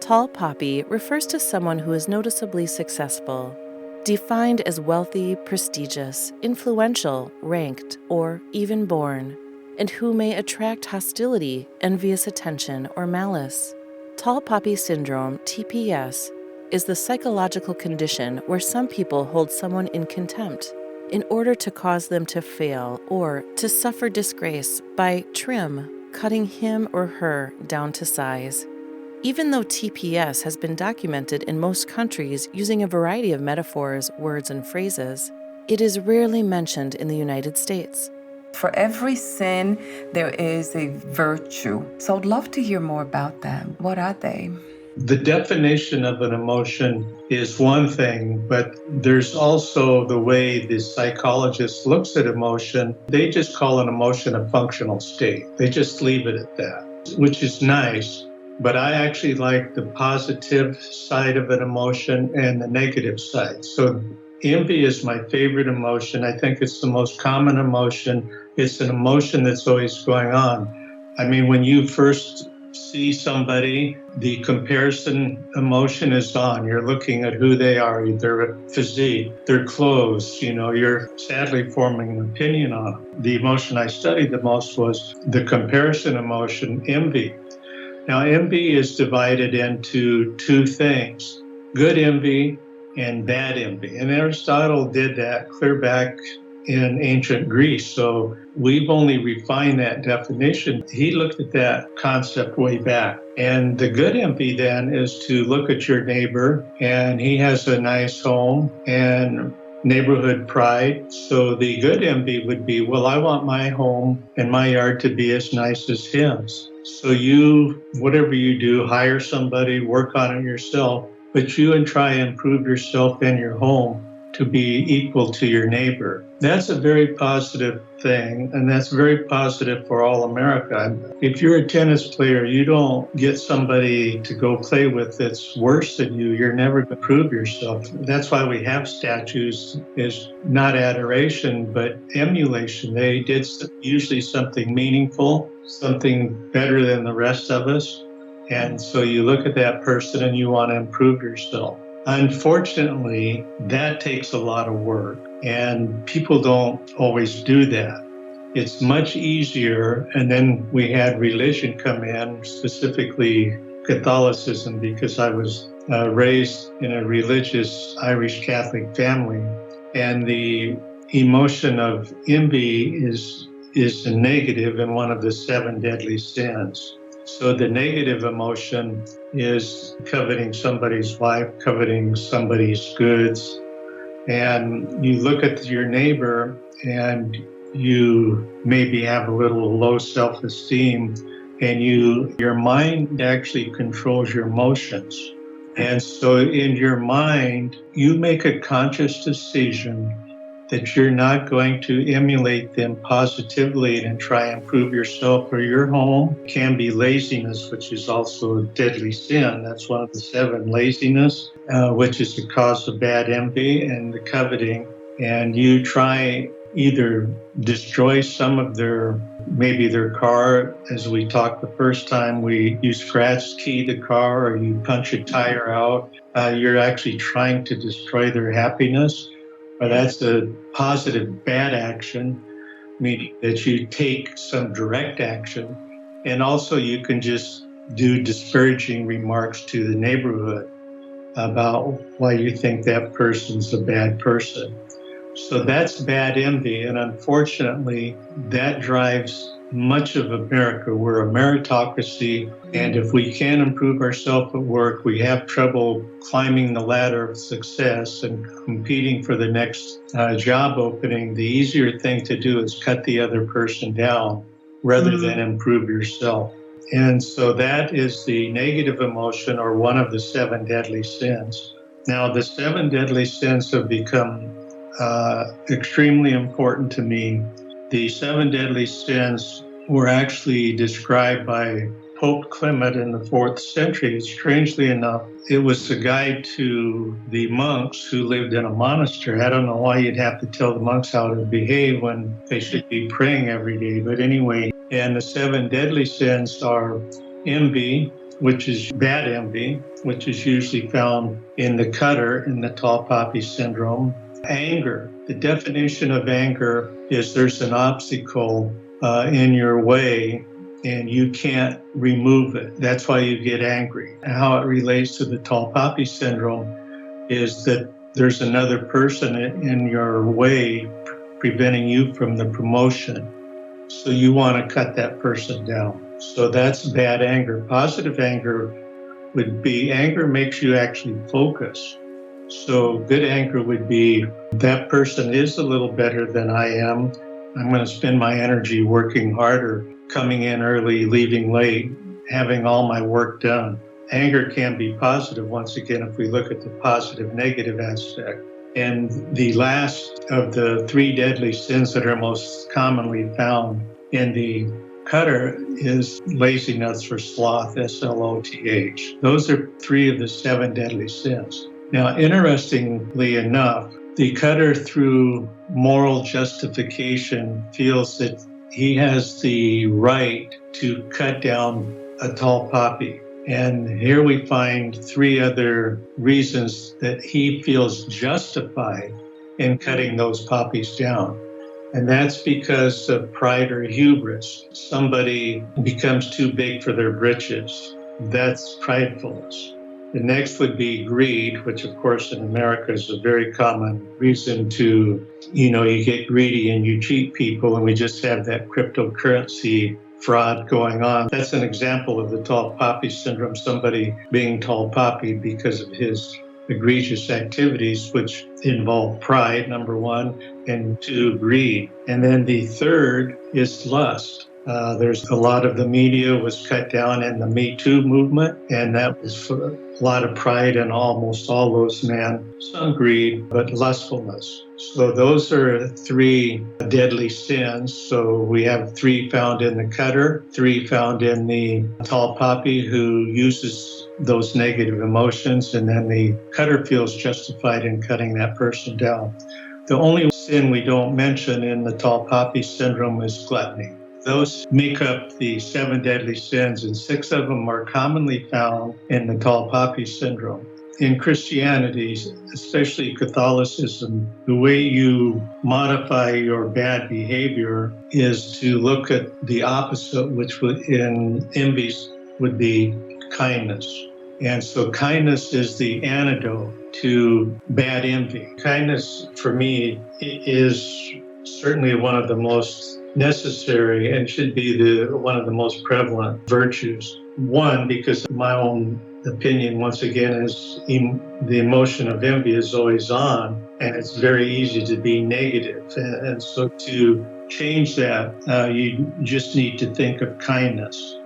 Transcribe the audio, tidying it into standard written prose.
Tall poppy refers to someone who is noticeably successful, defined as wealthy, prestigious, influential, ranked, or even born, and who may attract hostility, envious attention, or malice. Tall poppy syndrome, TPS, is the psychological condition where some people hold someone in contempt in order to cause them to fail or to suffer disgrace by cutting him or her down to size. Even though TPS has been documented in most countries using a variety of metaphors, words, and phrases, it is rarely mentioned in the United States. For every sin, there is a virtue. So I'd love to hear more about them. What are they? The definition of an emotion is one thing, but there's also the way the psychologist looks at emotion. They just call an emotion a functional state. They just leave it at that, which is nice. But I actually like the positive side of an emotion and the negative side. So envy is my favorite emotion. I think it's the most common emotion. It's an emotion that's always going on. I mean, when you first see somebody, the comparison emotion is on. You're looking at who they are, their physique, their clothes, you're sadly forming an opinion on them. The emotion I studied the most was the comparison emotion, envy. Now, envy is divided into two things, good envy and bad envy. And Aristotle did that clear back in ancient Greece. So we've only refined that definition. He looked at that concept way back. And the good envy then is to look at your neighbor and he has a nice home and neighborhood pride. So the good envy would be, well, I want my home and my yard to be as nice as his. So you, whatever you do, hire somebody, work on it yourself, but you try and improve yourself and your home to be equal to your neighbor. That's a very positive thing, and that's very positive for all America. If you're a tennis player, you don't get somebody to go play with that's worse than you. You're never going to prove yourself. That's why we have statues, is not adoration, but emulation. They did usually something meaningful, something better than the rest of us. And so you look at that person and you want to improve yourself. Unfortunately, that takes a lot of work, and people don't always do that. It's much easier, and then we had religion come in, specifically Catholicism, because I was raised in a religious Irish Catholic family, and the emotion of envy is a negative and one of the 7 deadly sins. So the negative emotion is coveting somebody's wife, coveting somebody's goods. And you look at your neighbor and you maybe have a little low self-esteem, and your mind actually controls your emotions. And so in your mind, you make a conscious decision that you're not going to emulate them positively and try and improve yourself or your home. It can be laziness, which is also a deadly sin. That's one of the 7, laziness, which is the cause of bad envy and the coveting. And you try either destroy some of maybe their car. As we talked the first time, you scratch key the car or you punch a tire out. You're actually trying to destroy their happiness. But that's a positive bad action, meaning that you take some direct action. And also you can just do disparaging remarks to the neighborhood about why you think that person's a bad person. So that's bad envy. And unfortunately, that drives much of America. We're a meritocracy. And if we can't improve ourselves at work, we have trouble climbing the ladder of success and competing for the next job opening. The easier thing to do is cut the other person down rather than improve yourself. And so that is the negative emotion, or one of the 7 deadly sins. Now, the 7 deadly sins have become extremely important to me. The 7 deadly sins were actually described by Pope Clement in the 4th century. Strangely enough, it was a guide to the monks who lived in a monastery. I don't know why you'd have to tell the monks how to behave when they should be praying every day. But anyway, and the 7 deadly sins are envy, which is bad envy, which is usually found in the cutter in the tall poppy syndrome. Anger. The definition of anger is there's an obstacle in your way and you can't remove it. That's why you get angry. And how it relates to the tall poppy syndrome is that there's another person in your way preventing you from the promotion. So you want to cut that person down. So that's bad anger. Positive anger would be anger makes you actually focus. So good anger would be that person is a little better than I am. I'm going to spend my energy working harder, coming in early, leaving late, having all my work done. Anger can be positive, once again, if we look at the positive negative aspect. And the last of the three deadly sins that are most commonly found in the cutter is laziness or sloth, S-L-O-T-H. Those are three of the 7 deadly sins. Now, interestingly enough, the cutter, through moral justification, feels that he has the right to cut down a tall poppy. And here we find 3 other reasons that he feels justified in cutting those poppies down. And that's because of pride or hubris. Somebody becomes too big for their britches. That's pridefulness. The next would be greed, which of course in America is a very common reason to, you get greedy and you cheat people, and we just have that cryptocurrency fraud going on. That's an example of the tall poppy syndrome, somebody being tall poppy because of his egregious activities, which involve pride, number 1, and 2, greed. And then the third is lust. There's a lot of the media was cut down in the Me Too movement, and that was for a lot of pride in almost all those men, some greed, but lustfulness. So those are 3 deadly sins. So we have 3 found in the cutter, 3 found in the tall poppy who uses those negative emotions, and then the cutter feels justified in cutting that person down. The only sin we don't mention in the tall poppy syndrome is gluttony. Those make up the 7 deadly sins, and 6 of them are commonly found in the tall poppy syndrome. In Christianity, especially Catholicism, the way you modify your bad behavior is to look at the opposite, which in envy would be kindness. And so kindness is the antidote to bad envy. Kindness, for me, is certainly one of the most necessary and should be one of the most prevalent virtues. One, because my own opinion, once again, is the emotion of envy is always on, and it's very easy to be negative. And so to change that, you just need to think of kindness.